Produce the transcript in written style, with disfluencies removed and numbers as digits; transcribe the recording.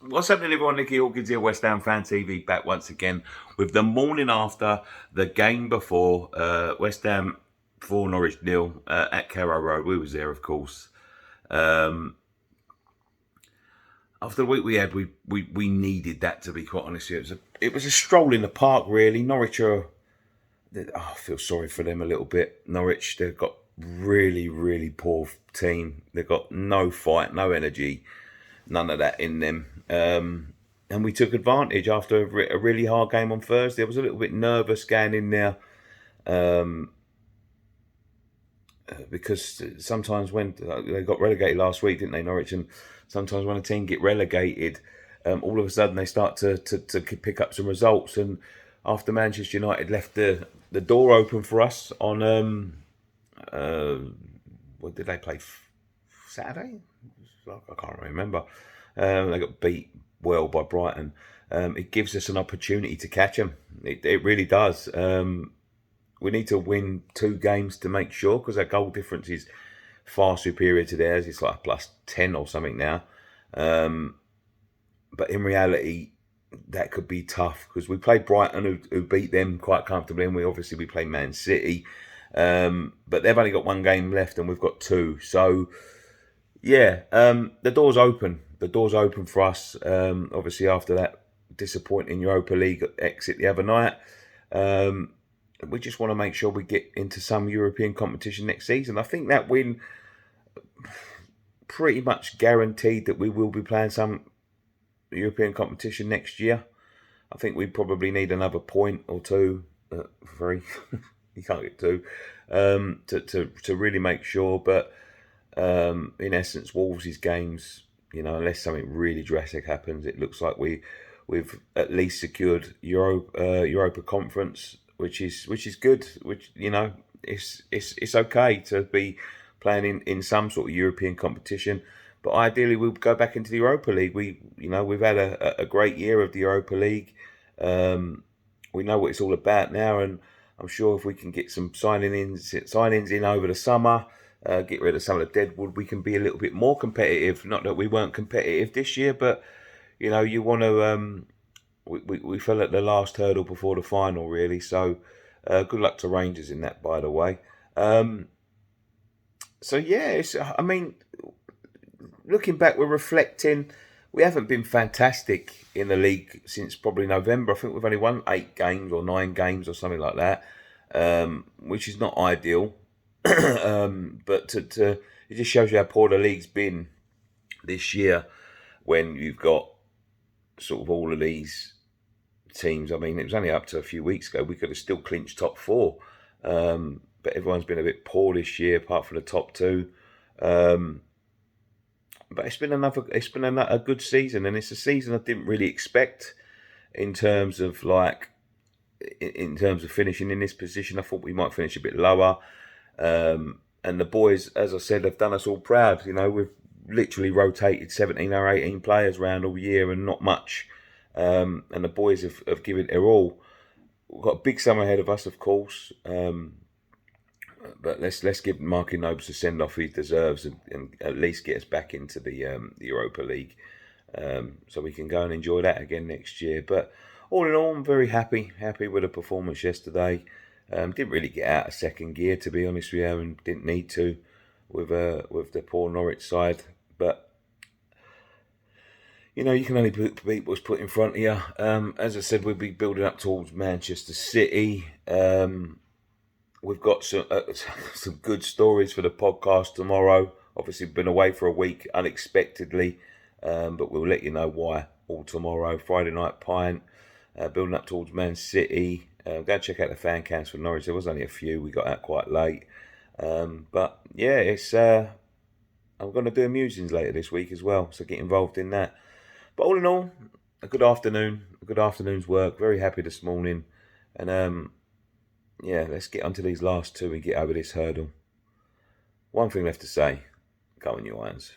What's happening, everyone? Nicky Hawkins here, West Ham Fan TV, back once again with the morning after the game before West Ham 4 Norwich nil at Carrow Road. We was there, of course. Um, After the week we had, we needed that, to be quite honest. It was a stroll in the park, really. Norwich are. I feel sorry for them a little bit. Norwich, they've got really poor team. They've got no fight, no energy, none of that in them. And we took advantage after a really hard game on Thursday. I was a little bit nervous going in there because sometimes when they got relegated last week, didn't they, Norwich? And sometimes when a team get relegated, all of a sudden they start to pick up some results. And after Manchester United left the door open for us on what did they play? Saturday? I can't remember. They got beat well by Brighton. It gives us an opportunity to catch them. It really does. We need to win 2 games to make sure, because our goal difference is far superior to theirs. It's like plus 10 or something now. But in reality, that could be tough, because we played Brighton, who beat them quite comfortably, and we play Man City. But they've only got 1 game left, and we've got 2. So yeah, the door's open. The door's open for us. Obviously, after that disappointing Europa League exit the other night, we just want to make sure we get into some European competition next season. I think that win pretty much guaranteed that we will be playing some European competition next year. I think we probably need another point or two, 3. You can't get 2, to really make sure. But in essence, Wolves' games, unless something really drastic happens, it looks like we've at least secured Europa Conference, which is good. Which it's okay to be playing in some sort of European competition. But ideally, we'll go back into the Europa League. We've had a great year of the Europa League. We know what it's all about now, and I'm sure if we can get some signings in over the summer, get rid of some of the deadwood, we can be a little bit more competitive. Not that we weren't competitive this year, but you want to. We fell at the last hurdle before the final, really. So good luck to Rangers in that, by the way. So yeah, I mean, looking back, we're reflecting. We haven't been fantastic in the league since probably November. I think we've only won 8 games or 9 games or something like that, which is not ideal. But it just shows you how poor the league's been this year, when you've got sort of all of these teams. I mean, it was only up to a few weeks ago we could have still clinched top 4, but everyone's been a bit poor this year, apart from the top 2. But it's been a good season, and it's a season I didn't really expect in terms of finishing in this position. I thought we might finish a bit lower. And the boys, as I said, have done us all proud. We've literally rotated 17 or 18 players around all year, and not much. And the boys have given it their all. We've got a big summer ahead of us, of course. But let's give Martin Nobles a send off he deserves, and at least get us back into the Europa League, so we can go and enjoy that again next year. But all in all, I'm very happy with the performance yesterday. Didn't really get out of second gear, to be honest with you, and didn't need to with the poor Norwich side. But you can only beat what's put in front of you. As I said, we'll be building up towards Manchester City. We've got some good stories for the podcast tomorrow. Obviously, been away for a week unexpectedly, but we'll let you know why all tomorrow. Friday night pint, building up towards Man City. Go and check out the fan cams for Norwich. There was only a few. We got out quite late, but yeah, it's. I'm going to do a musings later this week as well, so get involved in that. But all in all, a good afternoon, a good afternoon's work. Very happy this morning, and yeah, let's get onto these last 2 and get over this hurdle. One thing left to say: go on, you irons.